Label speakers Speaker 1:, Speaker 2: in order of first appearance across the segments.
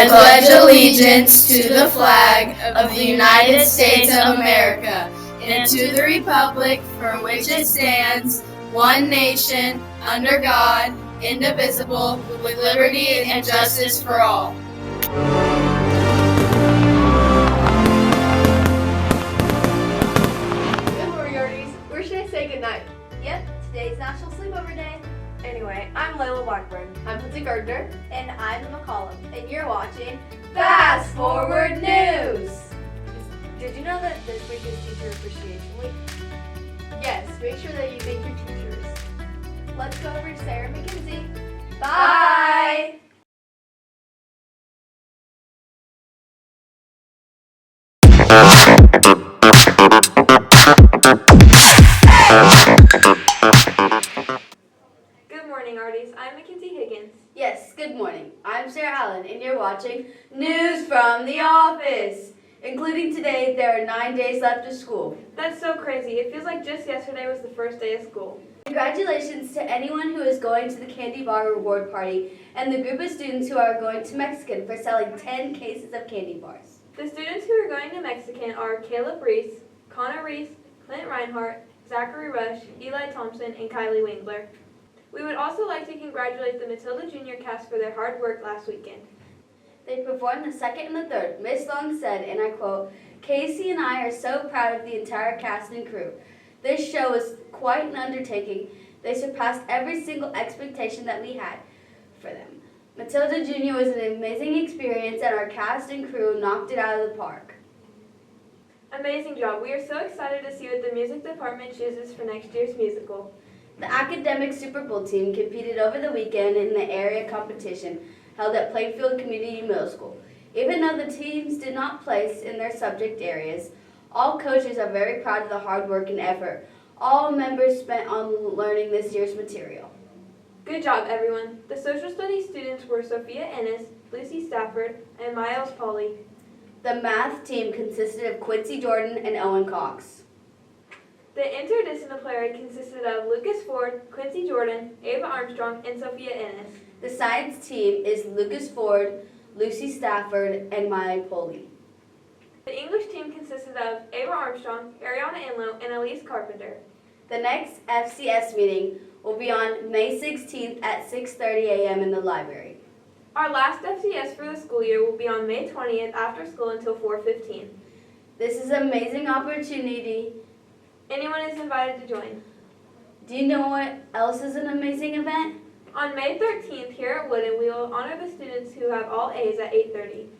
Speaker 1: I pledge allegiance to the flag of the United States of America and to the republic for which it stands, one nation, under God, indivisible, with liberty and justice for all.
Speaker 2: Good morning, Arties. Where should I say goodnight?
Speaker 3: Yep, today's National Sleepover Day.
Speaker 2: Anyway, I'm Layla Blackburn. I'm Lindsay Gardner.
Speaker 3: And I'm McCollum. And you're watching
Speaker 2: Fast Forward News!
Speaker 4: Did you know that this week is Teacher Appreciation Week?
Speaker 2: Yes, make sure that you thank your teachers.
Speaker 3: Let's go over to Sarah McKenzie.
Speaker 2: Bye!
Speaker 4: Good morning, Arties. I'm Mackenzie Higgins.
Speaker 3: Yes, good morning. I'm Sarah Allen, and you're watching News from the Office. Including today, there are 9 days left of school.
Speaker 4: That's so crazy. It feels like just yesterday was the first day of school.
Speaker 3: Congratulations to anyone who is going to the candy bar reward party and the group of students who are going to Mexican for selling 10 cases of candy bars.
Speaker 4: The students who are going to Mexican are Caleb Reese, Connor Reese, Clint Reinhardt, Zachary Rush, Eli Thompson, and Kylie Wingler. We would also like to congratulate the Matilda Junior cast for their hard work last weekend.
Speaker 3: They performed the second and the third. Miss Long said, and I quote, "Casey and I are so proud of the entire cast and crew. This show was quite an undertaking. They surpassed every single expectation that we had for them. Matilda Junior was an amazing experience, and our cast and crew knocked it out of the park."
Speaker 4: Amazing job. We are so excited to see what the music department chooses for next year's musical.
Speaker 3: The academic Super Bowl team competed over the weekend in the area competition held at Plainfield Community Middle School. Even though the teams did not place in their subject areas, all coaches are very proud of the hard work and effort all members spent on learning this year's material.
Speaker 4: Good job, everyone. The social studies students were Sophia Ennis, Lucy Stafford, and Miles Pauley.
Speaker 3: The math team consisted of Quincy Jordan and Owen Cox.
Speaker 4: The interdisciplinary consisted of Lucas Ford, Quincy Jordan, Ava Armstrong, and Sophia Ennis.
Speaker 3: The science team is Lucas Ford, Lucy Stafford, and Miley Poley.
Speaker 4: The English team consisted of Ava Armstrong, Ariana Enlow, and Elise Carpenter.
Speaker 3: The next FCS meeting will be on May 16th at 6:30 a.m. in the library.
Speaker 4: Our last FCS for the school year will be on May 20th after school until 4:15.
Speaker 3: This is an amazing opportunity.
Speaker 4: Anyone is invited to join.
Speaker 3: Do you know what else is an amazing event?
Speaker 4: On May 13th here at Woodin, we will honor the students who have all A's at 8:30.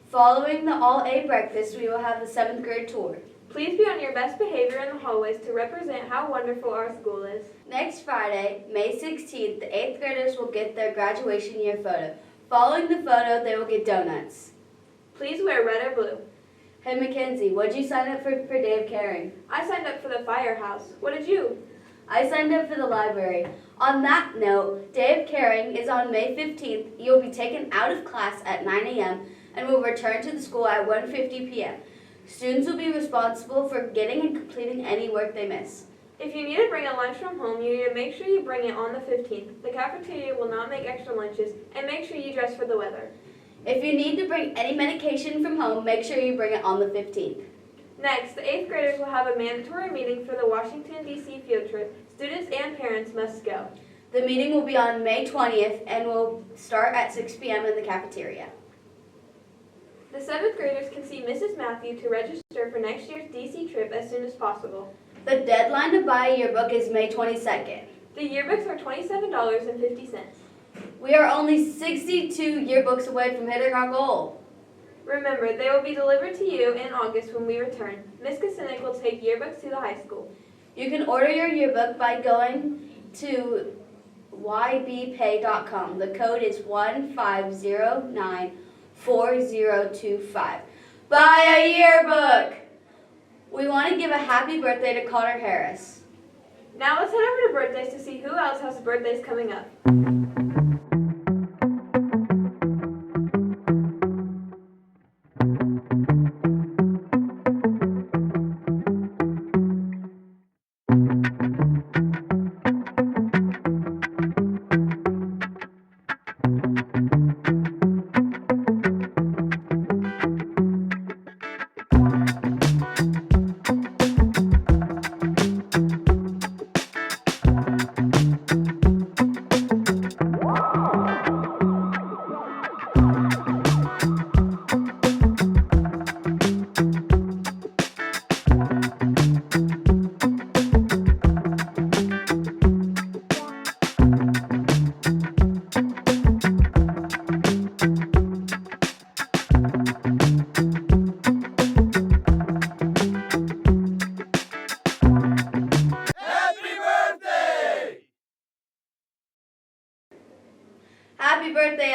Speaker 3: Following the all-A breakfast, we will have the 7th grade tour.
Speaker 4: Please be on your best behavior in the hallways to represent how wonderful our school is.
Speaker 3: Next Friday, May 16th, the 8th graders will get their graduation year photo. Following the photo, they will get donuts.
Speaker 4: Please wear red or blue.
Speaker 3: Hey Mackenzie, what did you sign up for Day of Caring?
Speaker 4: I signed up for the firehouse. What did you?
Speaker 3: I signed up for the library. On that note, Day of Caring is on May 15th. You'll be taken out of class at 9 a.m. and will return to the school at 1:50 p.m. Students will be responsible for getting and completing any work they miss.
Speaker 4: If you need to bring a lunch from home, you need to make sure you bring it on the 15th. The cafeteria will not make extra lunches, and make sure you dress for the weather.
Speaker 3: If you need to bring any medication from home, make sure you bring it on the 15th.
Speaker 4: Next, the 8th graders will have a mandatory meeting for the Washington, D.C. field trip. Students and parents must go.
Speaker 3: The meeting will be on May 20th and will start at 6 p.m. in the cafeteria.
Speaker 4: The 7th graders can see Mrs. Matthew to register for next year's D.C. trip as soon as possible.
Speaker 3: The deadline to buy a yearbook is May 22nd.
Speaker 4: The yearbooks are $27.50.
Speaker 3: We are only 62 yearbooks away from hitting our goal.
Speaker 4: Remember, they will be delivered to you in August when we return. Ms. Kacinik will take yearbooks to the high school.
Speaker 3: You can order your yearbook by going to ybpay.com. The code is 15094025. Buy a yearbook! We want to give a happy birthday to Connor Harris.
Speaker 4: Now let's head over to birthdays to see who else has birthdays coming up.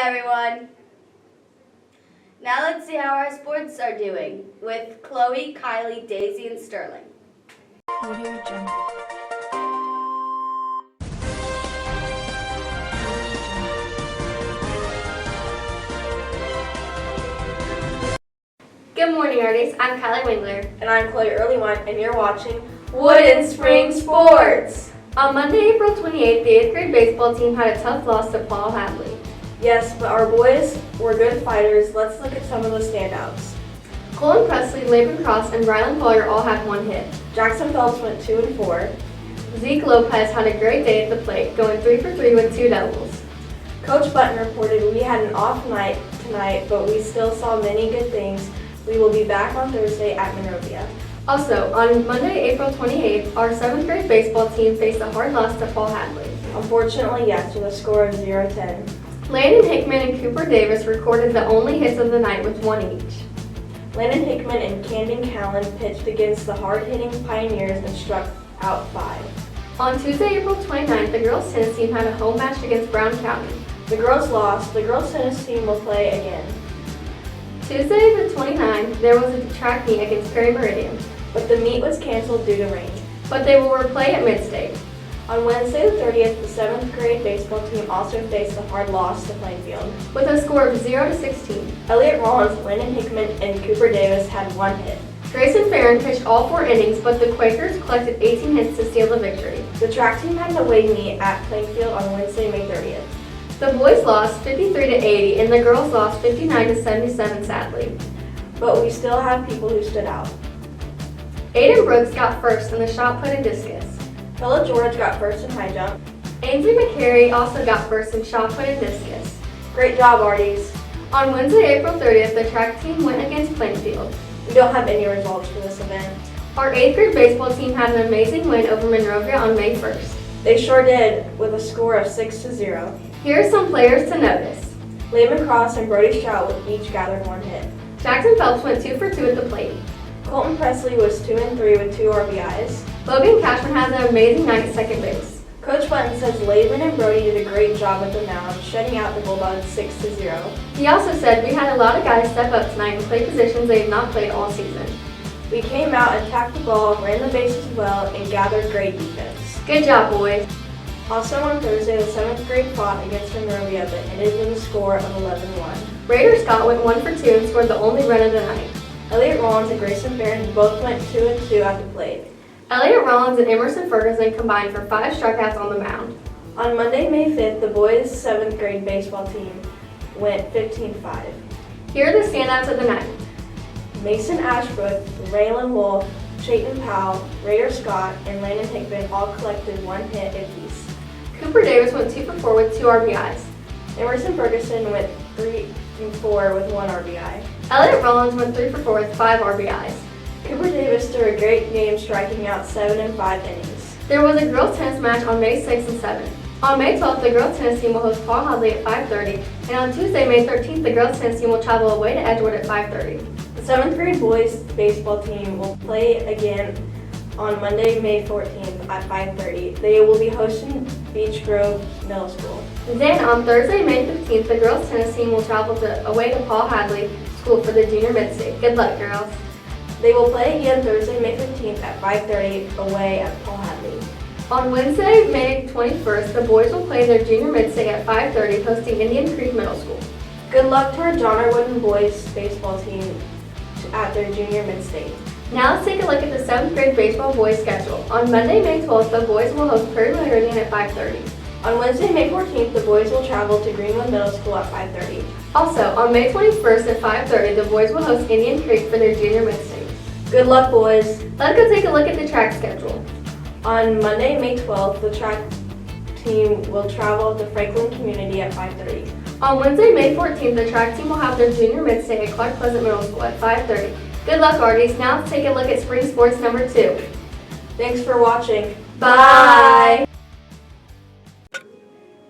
Speaker 3: everyone. Now let's see how our sports are doing with Chloe, Kylie, Daisy, and Sterling.
Speaker 5: Good morning, artists. I'm Kylie Wingler.
Speaker 2: And I'm Chloe Earlywine, and you're watching Wooden Spring Sports.
Speaker 5: On Monday, April 28th, the 8th grade baseball team had a tough loss to Paul Hadley.
Speaker 2: Yes, but our boys were good fighters. Let's look at some of the standouts.
Speaker 5: Colin Presley, Laban Cross, and Rylan Collier all had one hit.
Speaker 2: Jackson Phelps went 2 and 4.
Speaker 5: Zeke Lopez had a great day at the plate, going 3 for 3 with 2 doubles.
Speaker 2: Coach Button reported we had an off night tonight, but we still saw many good things. We will be back on Thursday at Monrovia.
Speaker 5: Also, on Monday, April 28th, our 7th grade baseball team faced a hard loss to Paul Hadley.
Speaker 2: Unfortunately, yes, with a score of 0-10.
Speaker 5: Landon Hickman and Cooper Davis recorded the only hits of the night with 1 each.
Speaker 2: Landon Hickman and Camden Callan pitched against the hard-hitting Pioneers and struck out 5.
Speaker 5: On Tuesday, April 29th, the girls' tennis team had a home match against Brown County.
Speaker 2: The girls lost. The girls' tennis team will play again.
Speaker 5: Tuesday, the 29th, there was a track meet against Perry Meridian,
Speaker 2: But the meet was canceled due to rain.
Speaker 5: but they will replay at Midstate.
Speaker 2: On Wednesday the 30th, the 7th grade baseball team also faced a hard loss to Plainfield.
Speaker 5: With a score of 0-16.
Speaker 2: Elliott Rollins, Landon Hickman, and Cooper Davis had 1 hit.
Speaker 5: Grayson Farron pitched all 4 innings, but the Quakers collected 18 hits to steal the victory.
Speaker 2: The track team had an away meet at Plainfield on Wednesday, May 30th.
Speaker 5: The boys lost 53-80 and the girls lost 59-77 sadly.
Speaker 2: But we still have people who stood out.
Speaker 5: Aiden Brooks got first in the shot put and discus.
Speaker 2: Phillip George got first in high jump.
Speaker 5: Ainsley McCary also got first in shot put and discus.
Speaker 2: Great job, Arties.
Speaker 5: On Wednesday, April 30th, the track team went against Plainfield.
Speaker 2: We don't have any results for this event.
Speaker 5: Our 8th grade baseball team had an amazing win over Monrovia on May 1st.
Speaker 2: They sure did, with a score of 6-0.
Speaker 5: Here are some players to notice.
Speaker 2: Laban Cross and Brody Strout each gathered 1 hit.
Speaker 5: Jackson Phelps went 2 for 2 at the plate.
Speaker 2: Colton Presley was 2 and 3 with 2 RBIs.
Speaker 5: Logan Cashman has an amazing night at second base.
Speaker 2: Coach Button says Laban and Brody did a great job at the mound, shutting out the Bulldogs 6-0.
Speaker 5: He also said we had a lot of guys step up tonight and play positions they have not played all season.
Speaker 2: We came out, attacked the ball, ran the bases well, and gathered great defense.
Speaker 5: Good job, boys.
Speaker 2: Also on Thursday, the 7th grade fought against Monrovia, but ended with a score of 11-1.
Speaker 5: Raider Scott went 1 for 2 and scored the only run of the night.
Speaker 2: Elliott Rollins and Grayson Barron both went 2 and 2 at the plate.
Speaker 5: Elliott Rollins and Emerson Ferguson combined for 5 strikeouts on the mound.
Speaker 2: On Monday, May 5th, the boys' 7th grade baseball team went 15-5.
Speaker 5: Here are the standouts of the night.
Speaker 2: Mason Ashbrook, Raylan Wolf, Chayton Powell, Raider Scott, and Landon Hickman all collected 1 hit apiece.
Speaker 5: Cooper Davis went 2 for 4 with 2 RBIs.
Speaker 2: Emerson Ferguson went 3 and 4 with 1 RBI.
Speaker 5: Elliott Rollins went 3 for 4 with 5 RBIs.
Speaker 2: Cooper Davis threw a great game, striking out 7 and 5 innings.
Speaker 5: There was a girls tennis match on May 6th and 7th. On May 12th, the girls tennis team will host Paul Hadley at 5:30, and on Tuesday, May 13th, the girls tennis team will travel away to Edgewood at 5:30.
Speaker 2: The 7th grade boys baseball team will play again on Monday, May 14th at 5:30. They will be hosting Beech Grove Middle School.
Speaker 5: Then on Thursday, May 15th, the girls tennis team will travel away to Paul Hadley School for the junior mid-state. Good luck, girls.
Speaker 2: They will play again Thursday, May 15th at 5:30 away at Paul Hadley.
Speaker 5: On Wednesday, May 21st, the boys will play their junior mid-state at 5:30, hosting Indian Creek Middle School.
Speaker 2: Good luck to our John R. Wooden boys baseball team at their junior mid-state.
Speaker 5: Now let's take a look at the 7th grade baseball boys schedule. On Monday, May 12th, the boys will host Perry Meridian at 5:30.
Speaker 2: On Wednesday, May 14th, the boys will travel to Greenwood Middle School at 5:30.
Speaker 5: Also, on May 21st at 5:30, the boys will host Indian Creek for their junior mid-state.
Speaker 2: Good luck, boys.
Speaker 5: Let's go take a look at the track schedule.
Speaker 2: On Monday, May 12th, the track team will travel to Franklin Community at 5:30.
Speaker 5: On Wednesday, May 14th, the track team will have their junior mid-state at Clark Pleasant Middle School at 5:30. Good luck, Arties. Now let's take a look at spring sports number 2.
Speaker 2: Thanks for watching.
Speaker 5: Bye!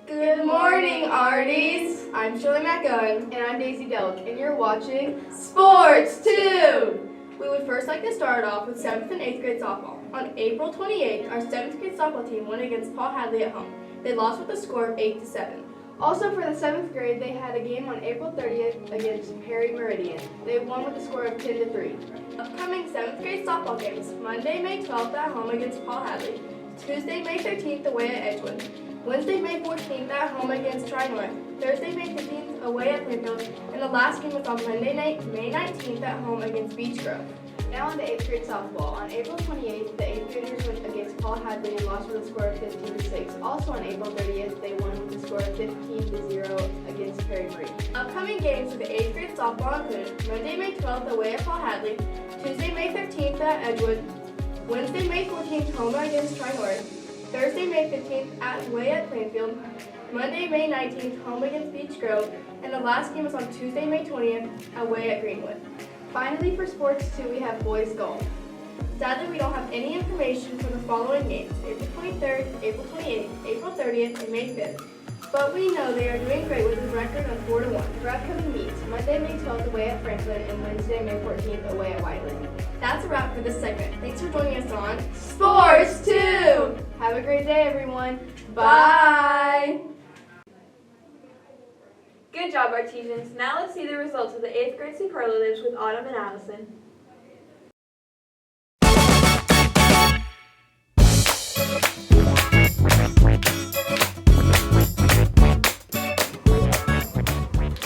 Speaker 1: Good morning, Arties. I'm Shirley McGowan. And I'm Daisy Delk, and you're watching Sports 2! We would first like to start off with 7th and 8th grade softball. On April 28th, our 7th grade softball team went against Paul Hadley at home. They lost with a score of 8-7.
Speaker 6: Also for the 7th grade, they had a game on April 30th against Perry Meridian. They won with a score of 10-3. Upcoming 7th grade softball games: Monday, May 12th at home against Paul Hadley. Tuesday, May 13th away at Edgewood. Wednesday, May 14th at home against Tri-North. Thursday, May 15th away at Plainfield. And the last game was on Monday night, May 19th at home against Beach Grove. Now on to 8th grade softball. On April 28th, the 8th graders went against Paul Hadley and lost with a score of 15-6. Also on April 30th, they won with a score of 15-0 against Perry Meridian. Upcoming games for the 8th grade softball include Monday, May 12th away at Paul Hadley. Tuesday, May 13th at Edgewood. Wednesday, May 14th home against Tri-North. Thursday, May 15th away at Plainfield. Monday, May 19th home against Beach Grove. And the last game was on Tuesday, May 20th away at Greenwood. Finally, for sports too, we have boys golf. Sadly, we don't have any information for the following games: April 23rd, April 28th, April 30th, and May 5th. But we know they are doing great with a record of 4-1. For upcoming meets: Monday, May 12th away at Franklin, and Wednesday, May 14th away at Wiley. That's a wrap for this segment. Thanks for joining us on Sports 2! Have a great day, everyone. Bye!
Speaker 4: Good job, Artesians. Now let's see the results of the 8th grade superlatives with Autumn and Allison.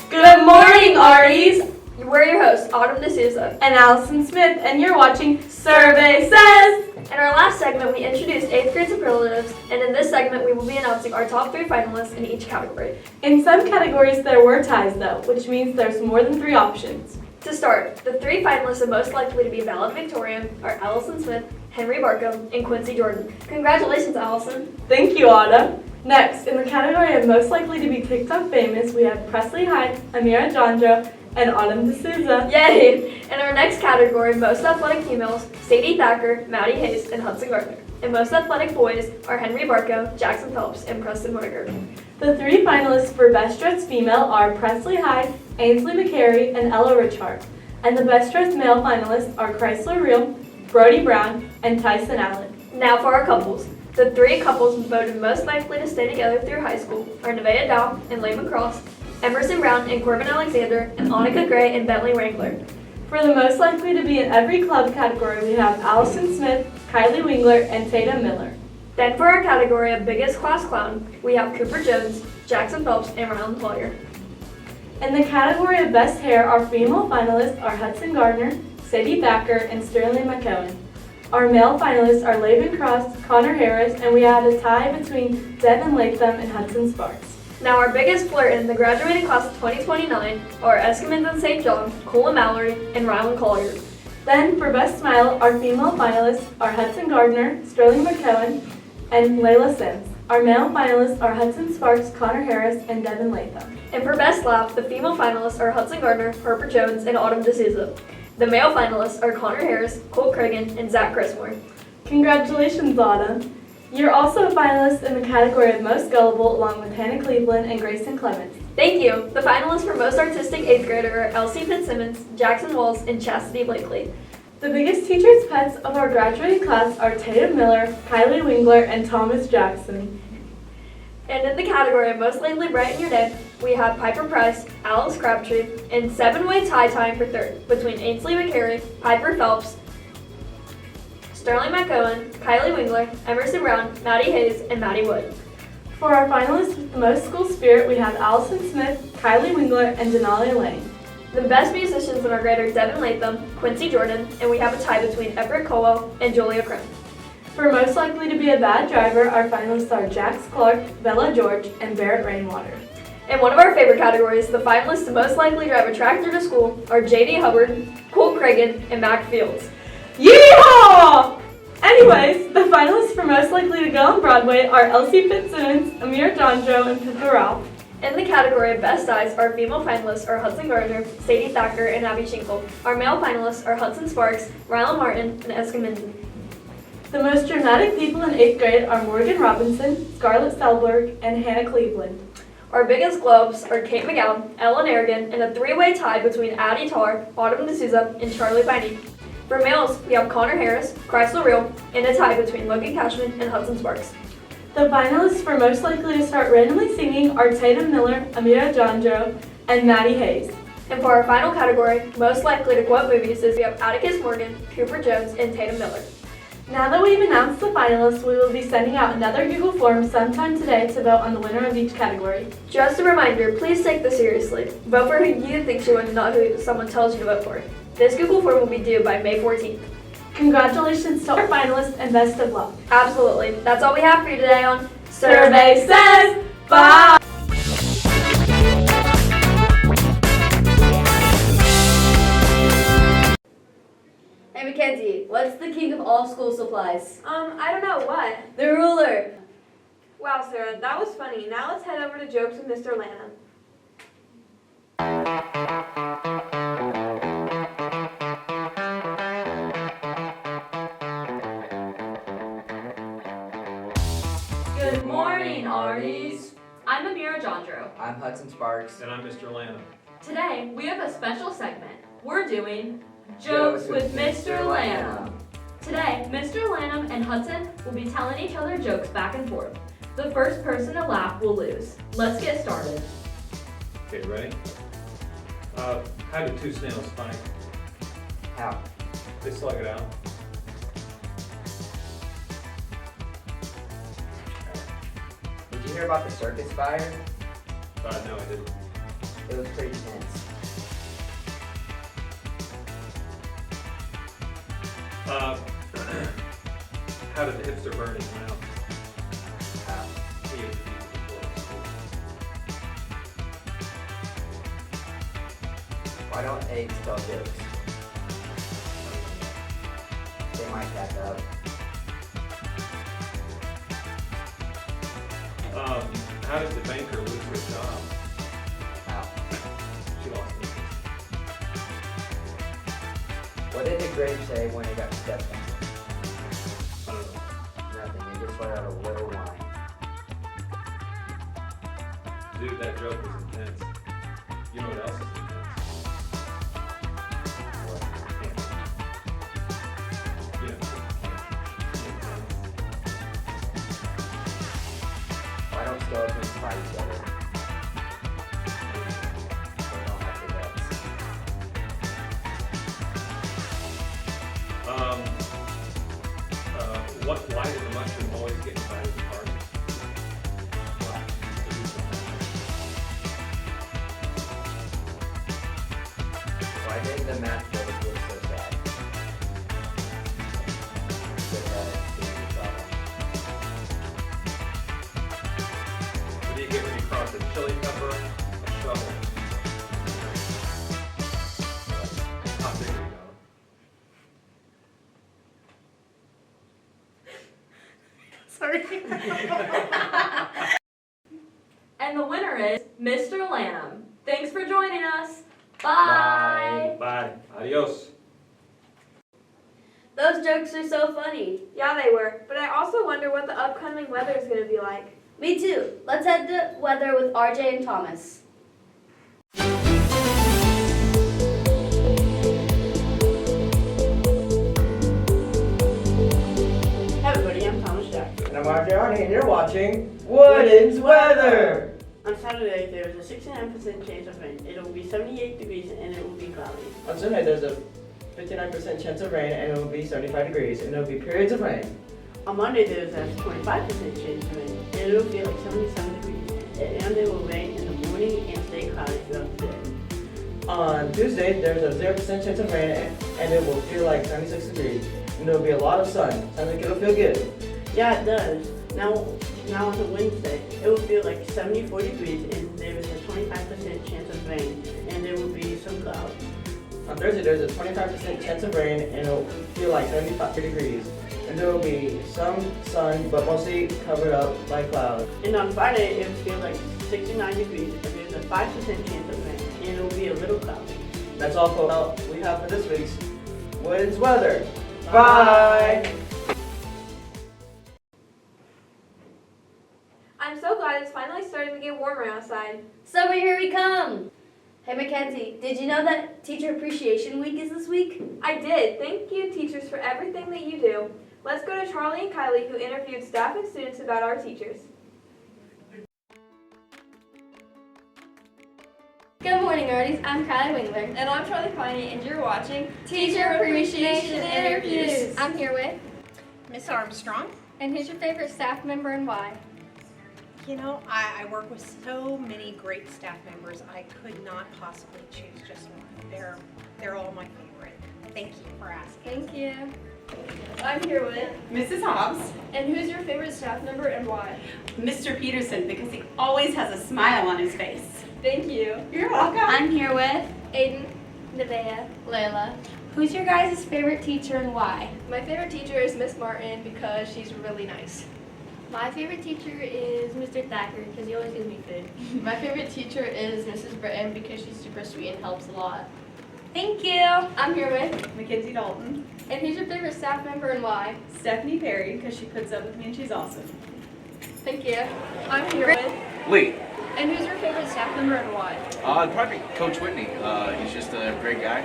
Speaker 7: Good morning, Arties!
Speaker 3: We're your hosts, Autumn D'Souza.
Speaker 7: And Allison Smith, and you're watching Survey Says!
Speaker 3: In our last segment, we introduced 8th grade superlatives, and in this segment, we will be announcing our top 3 finalists in each category.
Speaker 7: In some categories, there were ties, though, which means there's more than 3 options.
Speaker 3: To start, the 3 finalists are most likely to be valedictorian are Allison Smith, Henry Barco, and Quincy Jordan. Congratulations, Allison.
Speaker 7: Thank you, Autumn. Next, in the category of most likely to be TikTok famous, we have Presley Hyde, Amira Jandro, and Autumn D'Souza.
Speaker 3: Yay! In our next category, most athletic females, Sadie Thacker, Maddie Hayes, and Hudson Gardner. And most athletic boys are Henry Barco, Jackson Phelps, and Preston Whitaker.
Speaker 7: The 3 finalists for Best Dressed Female are Presley Hyde, Ainsley McCary, and Ella Richard. And the Best Dressed Male finalists are Chrysler Reel, Brody Brown, and Tyson Allen.
Speaker 3: Now for our couples. The 3 couples voted most likely to stay together through high school are Nevaeh Dow and Layman Cross, Emerson Brown and Corbin Alexander, and Annika Gray and Bentley Wrangler.
Speaker 7: For the most likely to be in every club category, we have Allison Smith, Kylie Wingler, and Tatum Miller.
Speaker 3: Then for our category of biggest class clown, we have Cooper Jones, Jackson Phelps, and Rylan Collier.
Speaker 7: In the category of best hair, our female finalists are Hudson Gardner, Sadie Thacker, and Sterling McCowan. Our male finalists are Laban Cross, Connor Harris, and we had a tie between Devin Latham and Hudson Sparks.
Speaker 3: Now our biggest flirt in the graduating class of 2029 are Eskimans and St. John, Cole Mallory, and Rylan Collier.
Speaker 7: Then for Best Smile, our female finalists are Hudson Gardner, Sterling McCowan, and Layla Sims. Our male finalists are Hudson Sparks, Connor Harris, and Devin Latham.
Speaker 3: And for Best Laugh, the female finalists are Hudson Gardner, Harper Jones, and Autumn D'Souza. The male finalists are Connor Harris, Cole Cragen, and Zach Chrismore.
Speaker 7: Congratulations, Autumn! You're also a finalist in the category of Most Gullible, along with Hannah Cleveland and Grayson Clements.
Speaker 3: Thank you! The finalists for Most Artistic 8th Grader are Elsie Fitzsimmons, Jackson Walls, and Chastity Blakely.
Speaker 7: The biggest teacher's pets of our graduating class are Tatum Miller, Kylie Wingler, and Thomas Jackson.
Speaker 3: And in the category of Most Likely Brighten Your Day, we have Piper Price, Alex Crabtree, and 7-way tie tying for 3rd between Ainsley McCary, Piper Phelps, Sterling McCowan, Kylie Wingler, Emerson Brown, Maddie Hayes, and Maddie Wood.
Speaker 7: For our finalists with the most school spirit, we have Allison Smith, Kylie Wingler, and Denali Lane.
Speaker 3: The best musicians in our grade are Devin Latham, Quincy Jordan, and we have a tie between Everett Colwell and Julia Krim.
Speaker 7: For most likely to be a bad driver, our finalists are Jax Clark, Bella George, and Barrett Rainwater.
Speaker 3: In one of our favorite categories, the finalists to most likely drive a tractor to school are J.D. Hubbard, Colt Cragen, and Mac Fields.
Speaker 7: Yeehaw! Anyways, the finalists for most likely to go on Broadway are Elsie Fitzsimmons, Amir Jandro, and Pippa Ralph.
Speaker 3: In the category of Best Eyes, our female finalists are Hudson Gardner, Sadie Thacker, and Abby Shinkle. Our male finalists are Hudson Sparks, Rylan Martin, and Eska Minden.
Speaker 7: The most dramatic people in 8th grade are Morgan Robinson, Scarlett Selberg, and Hannah Cleveland.
Speaker 3: Our biggest globes are Kate McGowan, Ellen Aragon, and a 3-way tie between Addie Tarr, Autumn D'Souza, and Charlie Biney. For males, we have Connor Harris, Chrysler Reel, and a tie between Logan Cashman and Hudson Sparks.
Speaker 7: The finalists for most likely to start randomly singing are Tatum Miller, Amira Jandro, and Maddie Hayes.
Speaker 8: And for our final category, most likely to quote movies, is we have Atticus Morgan, Cooper Jones, and Tatum Miller.
Speaker 7: Now that we've announced the finalists, we will be sending out another Google form sometime today to vote on the winner of each category.
Speaker 8: Just a reminder, please take this seriously. Vote for who you think you want, not who someone tells you to vote for. This Google form will be due by May 14th.
Speaker 7: Congratulations to our finalists and best of luck.
Speaker 8: Absolutely. That's all we have for you today on
Speaker 7: Survey Says Bye!
Speaker 3: Hey Mackenzie, what's the king of all school supplies?
Speaker 4: I don't know, what?
Speaker 3: The ruler.
Speaker 4: Wow, Sarah, that was funny. Now let's head over to Jokes with Mr. Lanham.
Speaker 9: Good morning, Arties. I'm Amira Jandro.
Speaker 10: I'm Hudson Sparks.
Speaker 11: And I'm Mr. Lanham.
Speaker 9: Today, we have a special segment. We're doing Jokes with Mr. Lanham. Today, Mr. Lanham and Hudson will be telling each other jokes back and forth. The first person to laugh will lose. Let's get started.
Speaker 11: Okay, ready? How do two snails fight?
Speaker 10: How?
Speaker 11: They slug it out.
Speaker 10: Did you hear about the circus fire?
Speaker 11: No, I didn't.
Speaker 10: It was pretty tense.
Speaker 11: How did the hipster burn his mouth?
Speaker 10: How?
Speaker 11: He ate the pizza before school.
Speaker 10: Why don't eggs tell jokes? They might back up.
Speaker 11: How did the banker lose her job?
Speaker 10: How?
Speaker 11: She lost it.
Speaker 10: What did the grape say when it got stepped on?
Speaker 11: I don't know.
Speaker 10: Nothing. It just let out a little whine.
Speaker 11: Dude, that joke was intense. You know what else is intense?
Speaker 10: What?
Speaker 11: You know, intense.
Speaker 10: Why don't skeletons fight each other? They don't have the guts.
Speaker 11: Why did the mushroom always get invited to parties?
Speaker 10: Why? Why did the math boys look so sad? Because they had a problem.
Speaker 11: What do you get when you cross a chili pepper, a shovel? How big are you go?
Speaker 9: And the winner is Mr. Lanham. Thanks for joining us. Bye.
Speaker 11: Bye. Adios.
Speaker 3: Those jokes are so funny.
Speaker 4: Yeah, they were. But I also wonder what the upcoming weather is going to be like.
Speaker 3: Me too. Let's head to weather with RJ and Thomas.
Speaker 12: Hey everybody, I'm Thomas Jackson.
Speaker 13: And I'm RJ Arnie, and you're watching Wooden's Weather!
Speaker 12: On Saturday, there's a 69% chance of rain. It'll be 78 degrees and it will be cloudy.
Speaker 13: On Sunday, there's a 59% chance of rain, and it will be 75 degrees, and there will be periods of rain.
Speaker 12: On Monday, there's a 25% chance of rain. And it'll be like 77 degrees. And it will rain in the morning and stay cloudy throughout the day.
Speaker 13: On Tuesday, there's a 0% chance of rain, and it will feel like 76 degrees, and there will be a lot of sun. Sounds like it'll feel good.
Speaker 12: Yeah, it does. Now on the Wednesday, it will feel like 74 degrees and there is a 25% chance of rain. And there will be some clouds.
Speaker 13: On Thursday, there's a 25% chance of rain, and it will feel like 75 degrees, and there will be some sun, but mostly covered up by clouds.
Speaker 12: And on Friday, it will feel like 69 degrees and there's a 5% chance of rain. And it will be a little cloudy.
Speaker 13: That's all for what we have for this week's Wooden's Weather. Bye!
Speaker 4: I'm so glad it's finally starting to get warmer outside.
Speaker 3: Summer, here we come. Hey Mackenzie, did you know that Teacher Appreciation Week is this week?
Speaker 4: I did. Thank you, teachers, for everything that you do. Let's go to Charlie and Kylie, who interviewed staff and students about our teachers.
Speaker 5: Good morning, Nerdies. I'm Kylie Wingler.
Speaker 8: And I'm Charlie Piney, and you're watching
Speaker 5: Teacher Appreciation Interviews. I'm here with
Speaker 14: Miss Armstrong.
Speaker 5: And who's your favorite staff member and why?
Speaker 14: You know, I work with so many great staff members, I could not possibly choose just one. They're all my favorite. Thank you for asking.
Speaker 5: Thank you.
Speaker 8: I'm here with
Speaker 15: Mrs. Hobbs.
Speaker 8: And who's your favorite staff member and why?
Speaker 15: Mr. Peterson, because he always has a smile on his face.
Speaker 8: Thank you.
Speaker 15: You're welcome.
Speaker 5: I'm here with
Speaker 8: Aiden,
Speaker 5: Nevaeh, Layla. Who's your guys' favorite teacher and why?
Speaker 6: My favorite teacher is Miss Martin because she's really nice.
Speaker 5: My favorite teacher is Mr. Thacker because he always gives me food.
Speaker 6: My favorite teacher is Mrs. Britton because she's super sweet and helps a lot.
Speaker 5: Thank you. I'm here with
Speaker 15: Mackenzie Dalton.
Speaker 5: And who's your favorite staff member and why?
Speaker 15: Stephanie Perry, because she puts up with me and she's awesome.
Speaker 8: Thank you. I'm here with
Speaker 16: Lee.
Speaker 8: And who's your favorite staff member and why?
Speaker 16: Probably Coach Whitney. He's just a great guy.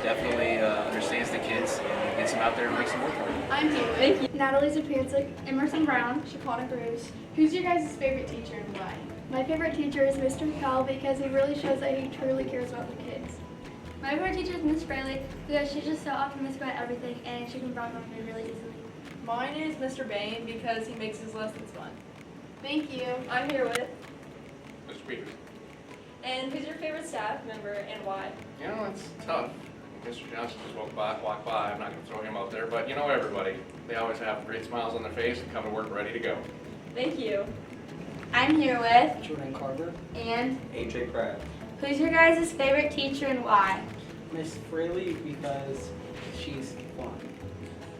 Speaker 16: Definitely understands the kids and gets them out there and makes them work hard.
Speaker 6: I'm here with
Speaker 8: Thank you.
Speaker 5: Natalie Zapancic, Emerson Brown.
Speaker 6: Shaquana Cruz. Who's your guys' favorite teacher and why?
Speaker 5: My favorite teacher is Mr. Howell because he really shows that he truly cares about the kids. My favorite teacher is Miss Fraley because she's just so optimistic about everything and she can bond with me really easily.
Speaker 6: Mine is Mr. Bain because he makes his lessons fun.
Speaker 8: Thank you. I'm here with
Speaker 16: Mr. Peters.
Speaker 8: And who's your favorite staff member and why?
Speaker 17: You know, it's tough. Mr. Johnson just walked by. I'm not going to throw him out there, but you know everybody. They always have great smiles on their face and come to work ready to go.
Speaker 8: Thank you.
Speaker 5: I'm here with
Speaker 13: Jordan Carver.
Speaker 5: and
Speaker 13: AJ Pratt.
Speaker 5: who's your guys' favorite teacher and why?
Speaker 13: Miss Fraley, because she's fun.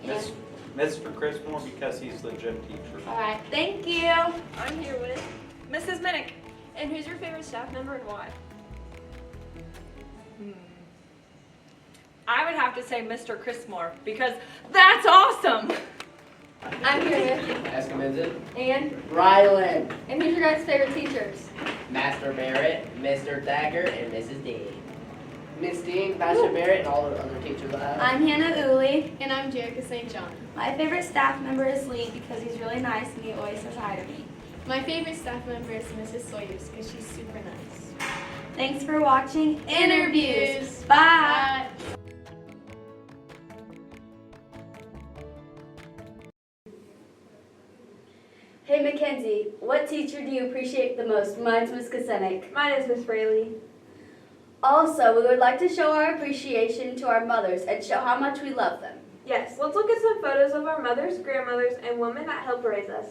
Speaker 5: And,
Speaker 11: Mr. Chris Moore, because he's the gym teacher.
Speaker 5: all right, thank you.
Speaker 8: I'm here with
Speaker 6: Mrs. Minnick.
Speaker 8: And who's your favorite staff member and why?
Speaker 14: I would have to say Mr. Chris Moore because that's awesome.
Speaker 8: I'm here with
Speaker 13: Escamizit.
Speaker 8: and
Speaker 13: Ryland.
Speaker 8: and who's your guys' favorite teachers?
Speaker 13: Master Barrett, Mr. Thacker, and Mrs. Dean. Miss Dean, Master Barrett, and all the other teachers I have.
Speaker 5: I'm Hannah Uli.
Speaker 6: And I'm Jerica St. John.
Speaker 5: My favorite staff member is Lee because he's really nice and he always says hi to me.
Speaker 6: My favorite staff member is Mrs. Sawyers because she's super nice.
Speaker 5: Thanks for watching Interviews. Bye.
Speaker 3: Hey Mackenzie, what teacher do you appreciate the most? Mine's Miss Kosenik.
Speaker 4: Mine is Miss Fraley.
Speaker 3: Also, we would like to show our appreciation to our mothers and show how much we love them.
Speaker 4: Yes, let's look at some photos of our mothers, grandmothers, and women that helped raise us.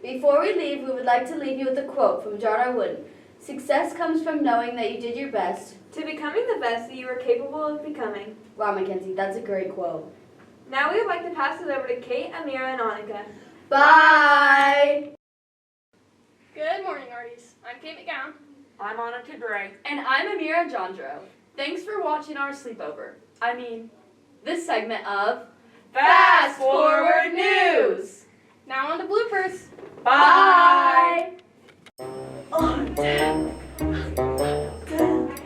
Speaker 3: Before we leave, we would like to leave you with a quote from John R. Wooden. Success comes from knowing that you did your best
Speaker 4: to becoming the best that you are capable of becoming.
Speaker 3: Wow, Mackenzie, that's a great quote.
Speaker 4: Now we would like to pass it over to Kate, Amira, and Annika.
Speaker 3: Bye!
Speaker 6: Good morning, Arties. I'm Kate McGowan.
Speaker 9: I'm Annika Gray. And I'm Amira Jondro. Thanks for watching our sleepover. This segment of Fast Forward News.
Speaker 6: Now on to bloopers.
Speaker 9: Bye!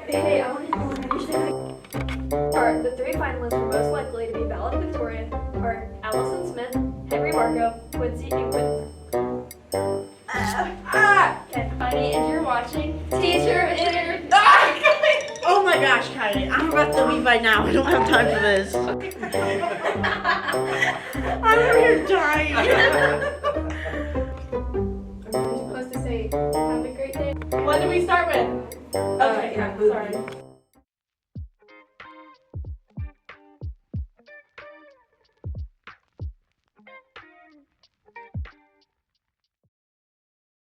Speaker 8: Hey, I want to understand. The three finalists were most likely to be valedictorian are Allison Smith, Henry Marco, Quincy, and Quinn.
Speaker 9: And honey, if you're watching, teacher is...
Speaker 12: Oh my gosh, Kylie, I'm about to leave right now. I don't have time for this. I'm over here dying.
Speaker 6: Are we supposed to say, have a great day?
Speaker 7: What do we start with? Okay, yeah, sorry.